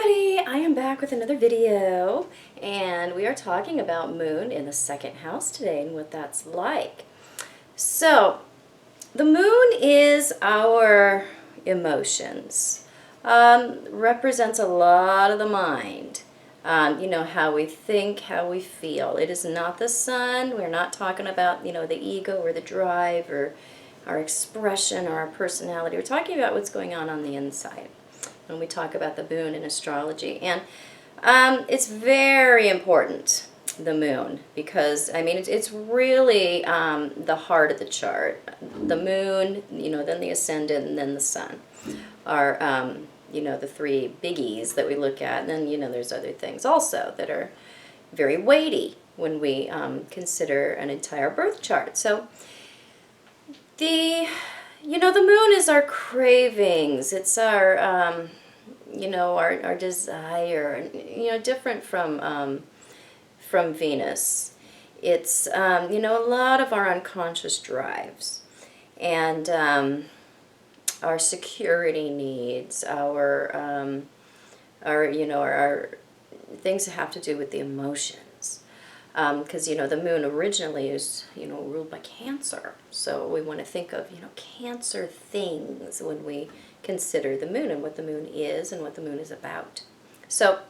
everybody, I am back with another video, and we are talking about moon in the second house today and what that's like. So, the moon is our emotions, represents a lot of the mind, how we think, how we feel. It is not the sun. We're not talking about, the ego or the drive or our expression or our personality. We're talking about what's going on the inside when we talk about the moon in astrology. And it's very important, the moon, because, it's really the heart of the chart. The moon, then the ascendant, and then the sun are, the three biggies that we look at. And then, there's other things also that are very weighty when we consider an entire birth chart. So the moon is our cravings. It's our, our desire, different from Venus. It's, a lot of our unconscious drives and our security needs, our things that have to do with the emotions. Because, the moon originally is, ruled by Cancer. So we want to think of, Cancer things when we consider the moon and what the moon is and what the moon is about. So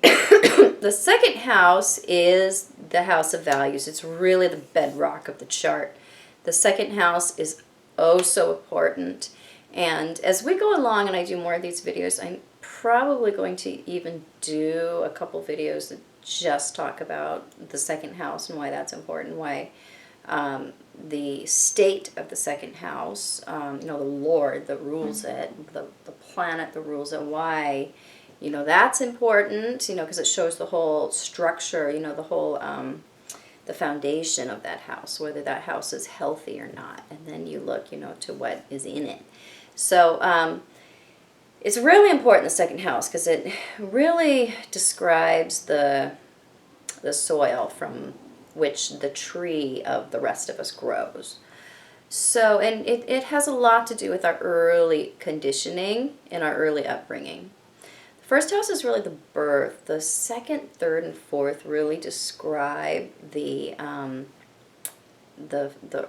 the second house is the house of values. It's really the bedrock of the chart. The second house is oh so important. And as we go along and I do more of these videos, I'm probably going to even do a couple videos that just talk about the second house and why that's important, why the state of the second house, the Lord that rules it, the planet that rules it, why, that's important, because it shows the whole structure, the whole, the foundation of that house, whether that house is healthy or not. And then you look, to what is in it. So, it's really important, the second house, because it really describes the soil from which the tree of the rest of us grows. So, and it has a lot to do with our early conditioning and our early upbringing. The first house is really the birth. The second, third, and fourth really describe the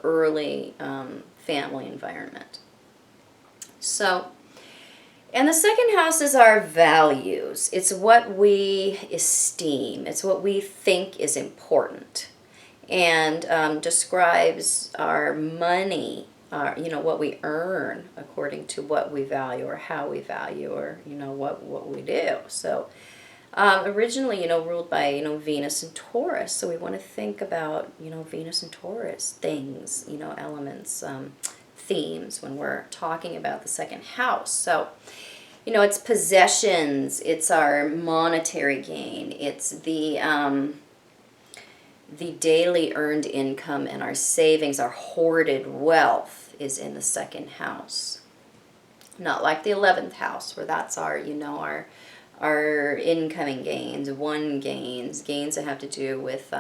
early family environment. So, and the second house is our values. It's what we esteem. It's what we think is important. And describes our money, what we earn according to what we value or how we value or, what we do. So originally, ruled by, Venus and Taurus. So we want to think about, Venus and Taurus things, elements, themes when we're talking about the second house. So, it's possessions, it's our monetary gain, it's the daily earned income and our savings, our hoarded wealth is in the second house. Not like the 11th house where that's our, our incoming gains, gains that have to do with,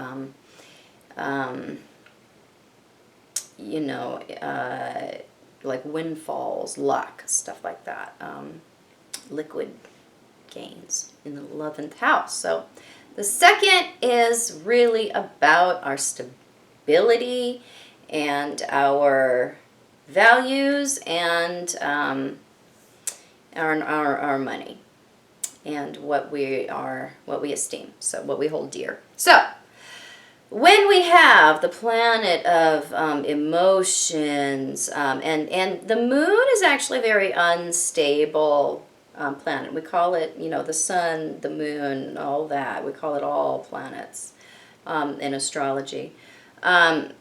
like windfalls, luck, stuff like that, liquid gains in the 11th house. So the second is really about our stability and our values and our money and what we esteem, so what we hold dear. So when we have the planet of emotions, and the moon is actually a very unstable planet. We call it, the sun, the moon, all that. We call it all planets in astrology. The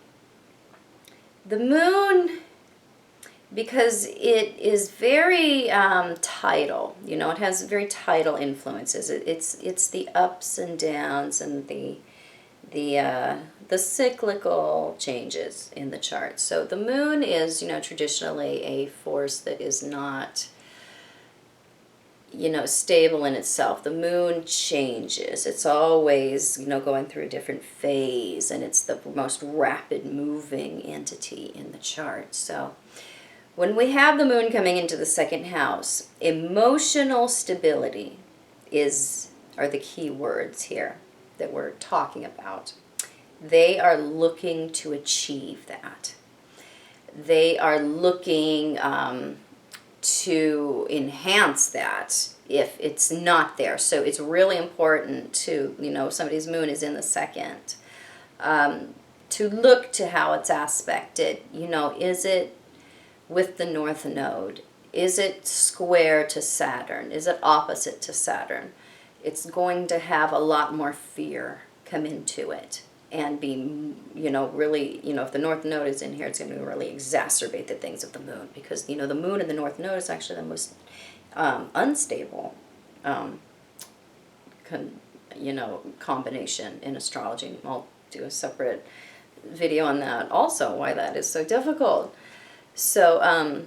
moon, because it is very tidal, it has very tidal influences. It's the ups and downs and the cyclical changes in the chart. So the moon is, traditionally a force that is not, stable in itself. The moon changes. It's always, going through a different phase, and it's the most rapid moving entity in the chart. So When we have the moon coming into the second house, emotional stability are the key words here that we're talking about. They are looking to achieve that. They are looking to enhance that if it's not there. So it's really important to, if somebody's moon is in the second, to look to how it's aspected. Is it with the North Node? Is it square to Saturn? Is it opposite to Saturn? It's going to have a lot more fear come into it and be, really, if the North Node is in here, it's going to really exacerbate the things of the moon, because, the moon and the North Node is actually the most unstable, combination in astrology. I'll do a separate video on that also, why that is so difficult. So,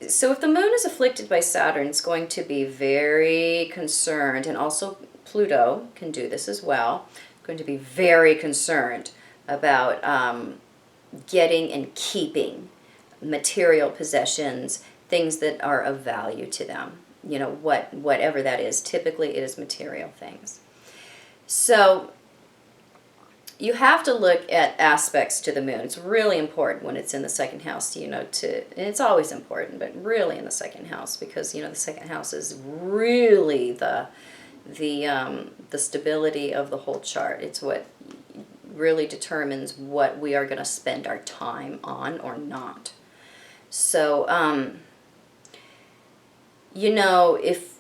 so if the moon is afflicted by Saturn, it's going to be very concerned, and also Pluto can do this as well, going to be very concerned about getting and keeping material possessions, things that are of value to them, whatever that is. Typically it is material things. So you have to look at aspects to the moon. It's really important when it's in the second house, and it's always important, but really in the second house, because, the second house is really the stability of the whole chart. It's what really determines what we are going to spend our time on or not. So, if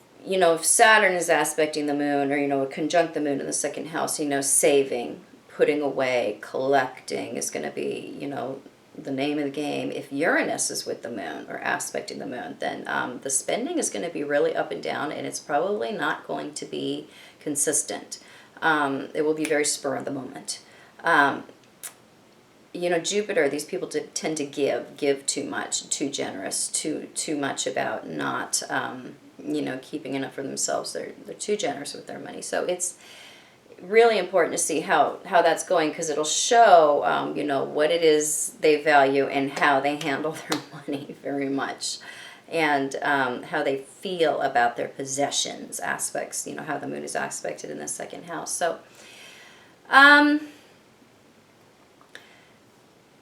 Saturn is aspecting the moon, or, conjunct the moon in the second house, saving, putting away, collecting is going to be, the name of the game. If Uranus is with the moon or aspecting the moon, then the spending is going to be really up and down, and it's probably not going to be consistent. It will be very spur of the moment. Jupiter, these people tend to give too much, too generous, too much about not, keeping enough for themselves. They're too generous with their money. So it's really important to see how that's going, because it'll show, what it is they value and how they handle their money very much, and how they feel about their possessions aspects, how the moon is aspected in the second house. So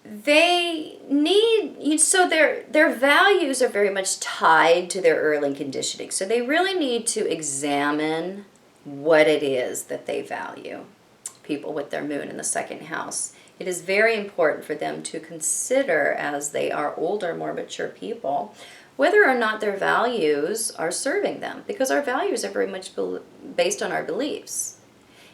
they need, so their values are very much tied to their early conditioning. So they really need to examine what it is that they value. People with their moon in the second house, it is very important for them to consider, as they are older, more mature people, whether or not their values are serving them, because our values are very much based on our beliefs.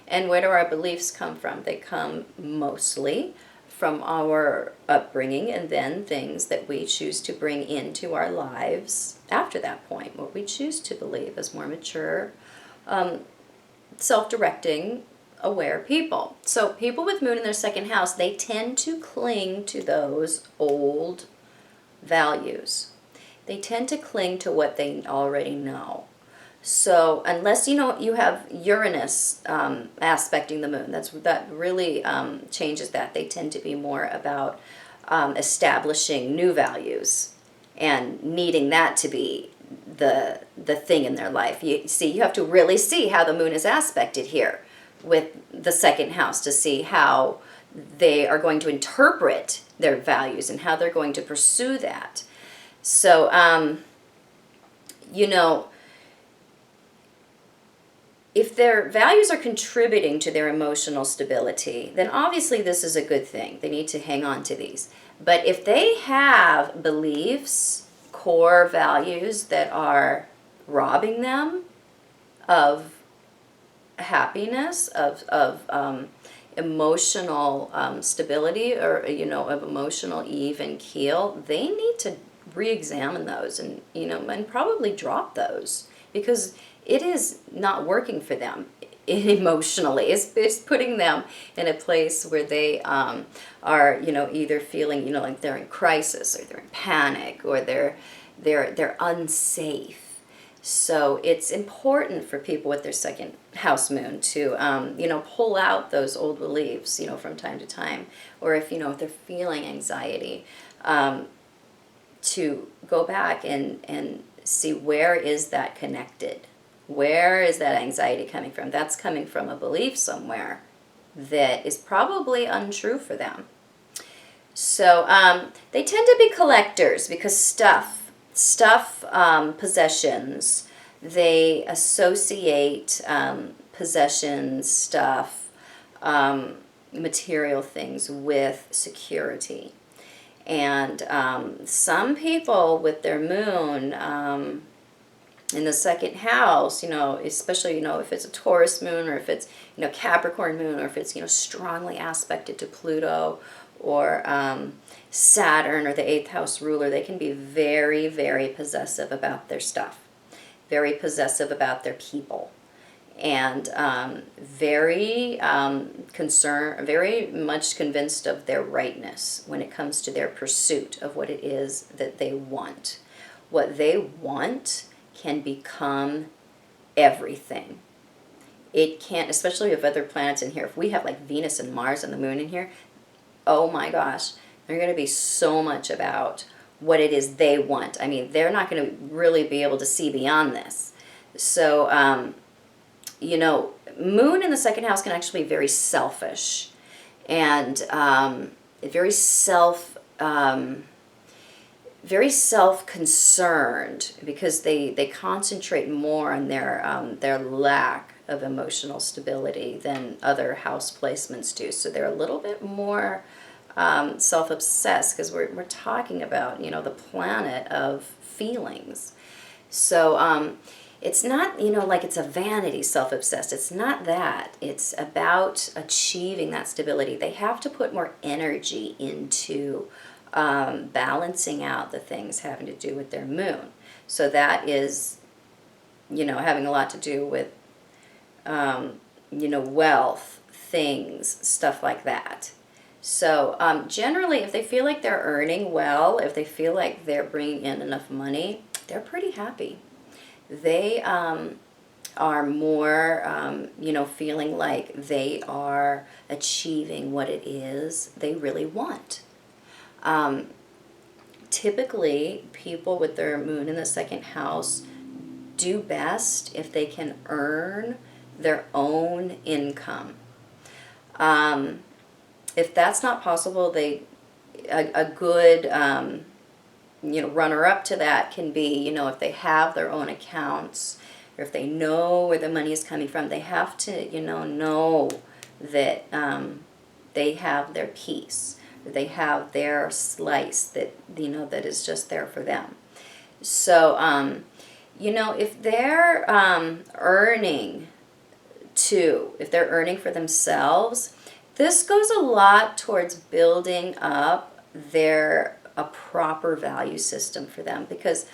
And where do our beliefs come from? They come mostly from our upbringing, and then things that we choose to bring into our lives after that point, what we choose to believe as more mature, self-directing, aware people. So people with moon in their second house, they tend to cling to those old values. They tend to cling to what they already know. So unless you have Uranus aspecting the moon, that really changes that. They tend to be more about establishing new values and needing that to be the thing in their life. You have to really see how the moon is aspected here with the second house to see how they are going to interpret their values and how they're going to pursue that. So, if their values are contributing to their emotional stability, then obviously this is a good thing. They need to hang on to these. But if they have beliefs, core values that are robbing them of happiness, of emotional stability, or of emotional even keel, they need to re-examine those and and probably drop those, because it is not working for them emotionally. It's putting them in a place where they are either feeling like they're in crisis, or they're in panic, or they're unsafe. So it's important for people with their second house moon to pull out those old beliefs from time to time, or if if they're feeling anxiety, to go back and see, where is that connected? Where is that anxiety coming from? That's coming from a belief somewhere that is probably untrue for them. So they tend to be collectors because possessions, they associate possessions, stuff, material things with security. And some people with their moon in the second house, especially, if it's a Taurus moon, or if it's, Capricorn moon, or if it's, strongly aspected to Pluto or Saturn or the 8th house ruler, they can be very, very possessive about their stuff, very possessive about their people, and very very much convinced of their rightness when it comes to their pursuit of what it is that they want. What they want can become everything. It can't, especially with other planets in here. If we have like Venus and Mars and the moon in here, oh my gosh, they're going to be so much about what it is they want. I mean, they're not going to really be able to see beyond this. So, moon in the second house can actually be very selfish and very self-concerned, because they concentrate more on their lack of emotional stability than other house placements do. So they're a little bit more self-obsessed, because we're talking about, the planet of feelings. So it's not, like it's a vanity self-obsessed. It's not that. It's about achieving that stability. They have to put more energy into balancing out the things having to do with their moon. So that is, having a lot to do with, wealth, things, stuff like that. So generally, if they feel like they're earning well, if they feel like they're bringing in enough money, they're pretty happy. They are more, feeling like they are achieving what it is they really want. Typically, people with their moon in the second house do best if they can earn their own income. If that's not possible, a good runner-up to that can be, if they have their own accounts, or if they know where the money is coming from, they have to, know that they have their piece, they have their slice that, that is just there for them. So, if they're earning too, if they're earning for themselves, this goes a lot towards building up a proper value system for them, because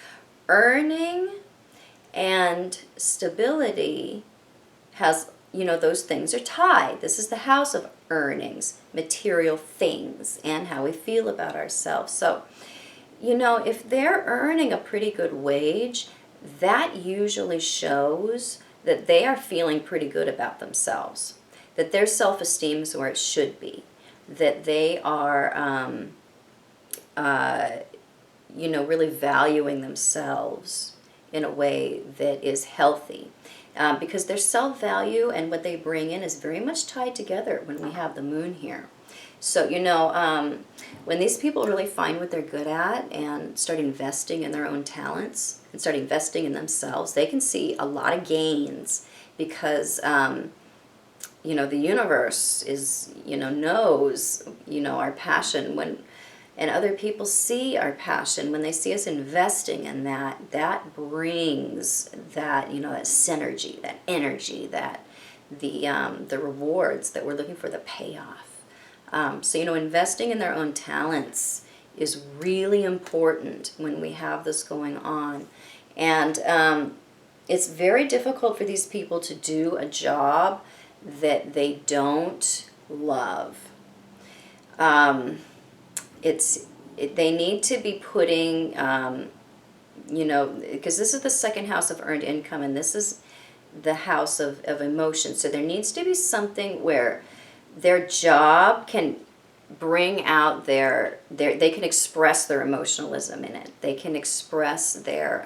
earning and stability has, those things are tied. This is the house of earnings, material things, and how we feel about ourselves. So, if they're earning a pretty good wage, that usually shows that they are feeling pretty good about themselves, that their self-esteem is where it should be, that they are, really valuing themselves in a way that is healthy. Because their self-value and what they bring in is very much tied together when we have the moon here. So, when these people really find what they're good at and start investing in their own talents and start investing in themselves, they can see a lot of gains, because, the universe is, knows, our passion and other people see our passion. When they see us investing in that brings that, that synergy, that energy, that the rewards that we're looking for, the payoff. So, investing in their own talents is really important when we have this going on. And it's very difficult for these people to do a job that they don't love. They need to be putting, because this is the second house of earned income, and this is the house of emotion. So there needs to be something where their job can bring out they can express their emotionalism in it. They can express their,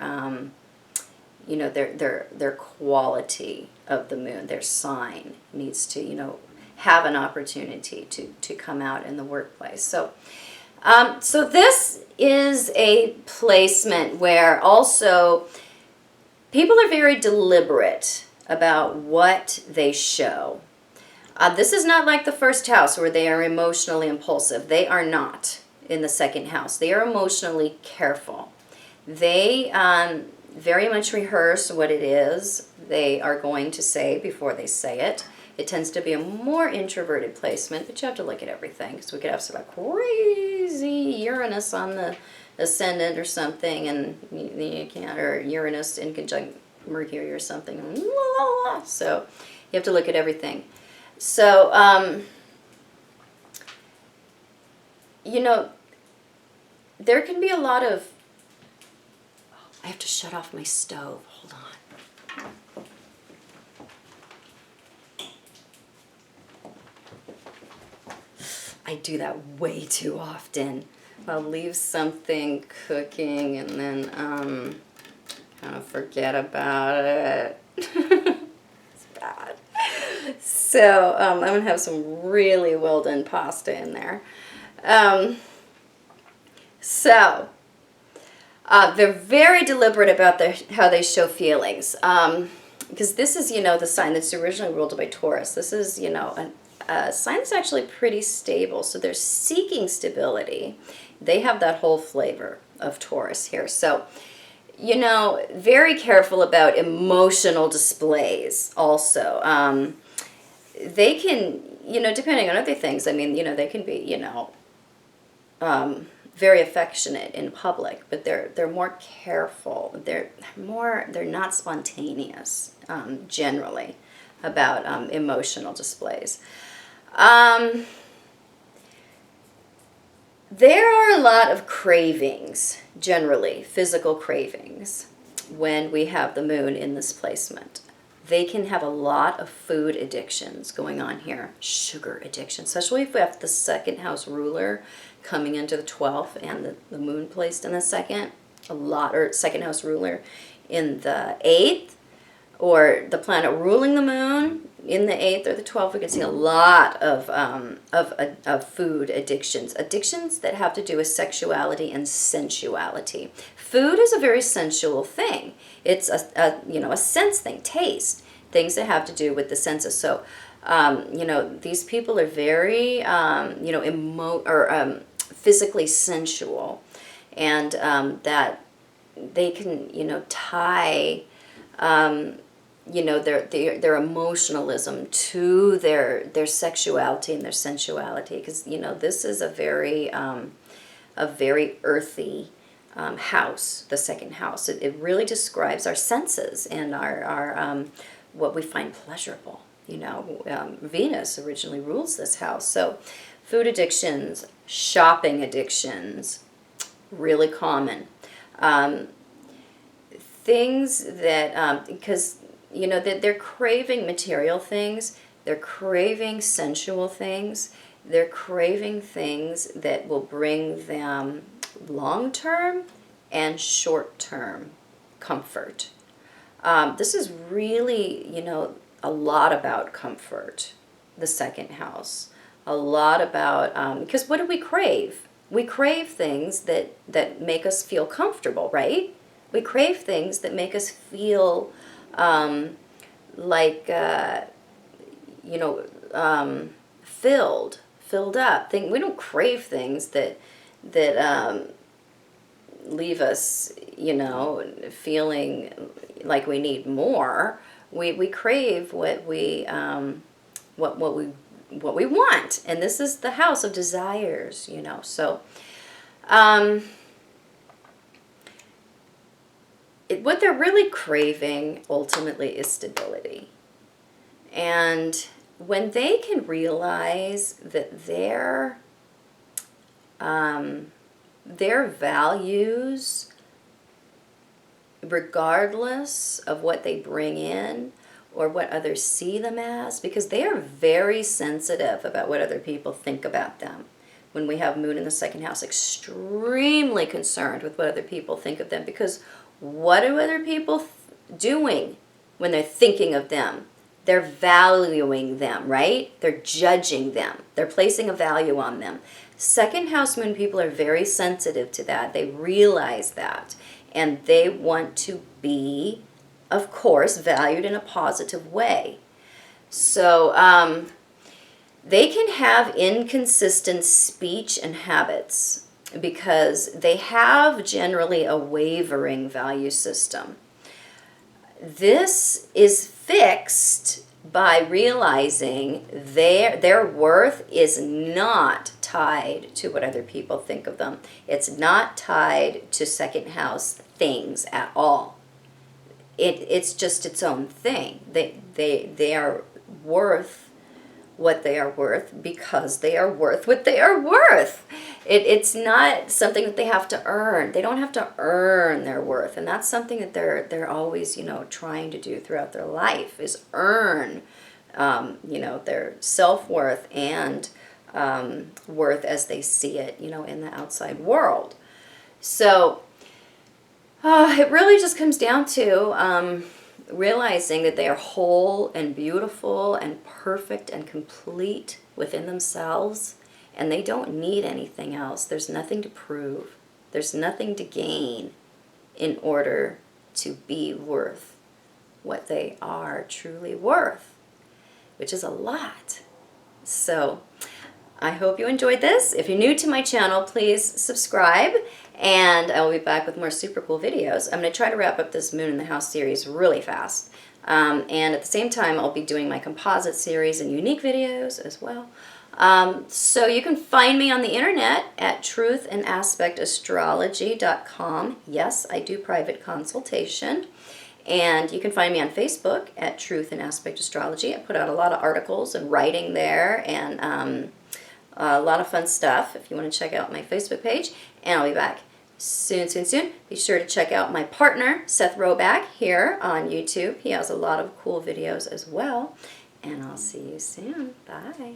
their quality of the moon. Their sign needs to, have an opportunity to come out in the workplace. So this is a placement where also people are very deliberate about what they show. This is not like the first house where they are emotionally impulsive. They are not in the second house. They are emotionally careful. They very much rehearse what it is they are going to say before they say it. It tends to be a more introverted placement, but you have to look at everything, because we could have some crazy Uranus on the ascendant or something, and you can't, or Uranus in conjunct Mercury or something. So you have to look at everything. So, there can be a lot of, I have to shut off my stove. Hold on. I do that way too often. I'll leave something cooking and then kind of forget about it. It's bad. So I'm going to have some really well done pasta in there. They're very deliberate about how they show feelings. Because this is, the sign that's originally ruled by Taurus. This is, a sign that's actually pretty stable. So they're seeking stability. They have that whole flavor of Taurus here. So, very careful about emotional displays also. They can, depending on other things, they can be, very affectionate in public, but they're more careful. They're not spontaneous, generally, about emotional displays. There are a lot of cravings, generally, physical cravings, when we have the moon in this placement. They can have a lot of food addictions going on here, sugar addiction, especially if we have the second house ruler coming into the 12th and the moon placed in the second, or second house ruler in the 8th, or the planet ruling the moon in the 8th or the 12th. We can see a lot of food addictions that have to do with sexuality and sensuality. Food is a very sensual thing. It's a sense thing, taste, things that have to do with the senses. So, these people are very, physically sensual, and that they can, tie, their emotionalism to their sexuality and their sensuality, because this is a very earthy house, the second house. It really describes our senses and our what we find pleasurable. Venus originally rules this house, so food addictions, shopping addictions, really common. Things that because that they're craving material things, they're craving sensual things, they're craving things that will bring them long-term and short-term comfort. This is really, a lot about comfort, the second house. A lot about, because what do we crave? We crave things that make us feel comfortable, right? We crave things that make us feel filled up. We don't crave things that leave us, feeling like we need more. We crave what we want, and this is the house of desires, So, what they're really craving ultimately is stability. And when they can realize that their values, regardless of what they bring in or what others see them as, because they are very sensitive about what other people think about them. when we have moon in the second house, extremely concerned with what other people think of them, because what are other people doing when they're thinking of them? They're valuing them, right? They're judging them. They're placing a value on them. Second house moon people are very sensitive to that. They realize that. And they want to be, of course, valued in a positive way. So they can have inconsistent speech and habits because they have generally a wavering value system. This is fixed by realizing their worth is not tied to what other people think of them. It's not tied to second house things at all. It's just its own thing. They are worth what they are worth because they are worth what they are worth. It's not something that they have to earn. They don't have to earn their worth, and that's something that they're always, trying to do throughout their life, is earn their self-worth and worth as they see it, in the outside world. So it really just comes down to realizing that they are whole and beautiful and perfect and complete within themselves, and they don't need anything else. There's nothing to prove. There's nothing to gain in order to be worth what they are truly worth, which is a lot. So I hope you enjoyed this. If you're new to my channel, please subscribe, and I will be back with more super cool videos. I'm going to try to wrap up this Moon in the House series really fast. And at the same time, I'll be doing my composite series and unique videos as well. So you can find me on the internet at truthandaspectastrology.com. Yes, I do private consultation. And you can find me on Facebook at Truth and Aspect Astrology. I put out a lot of articles and writing there, and a lot of fun stuff if you want to check out my Facebook page. And I'll be back soon, soon, soon. Be sure to check out my partner, Seth Roback, here on YouTube. He has a lot of cool videos as well. And I'll see you soon. Bye.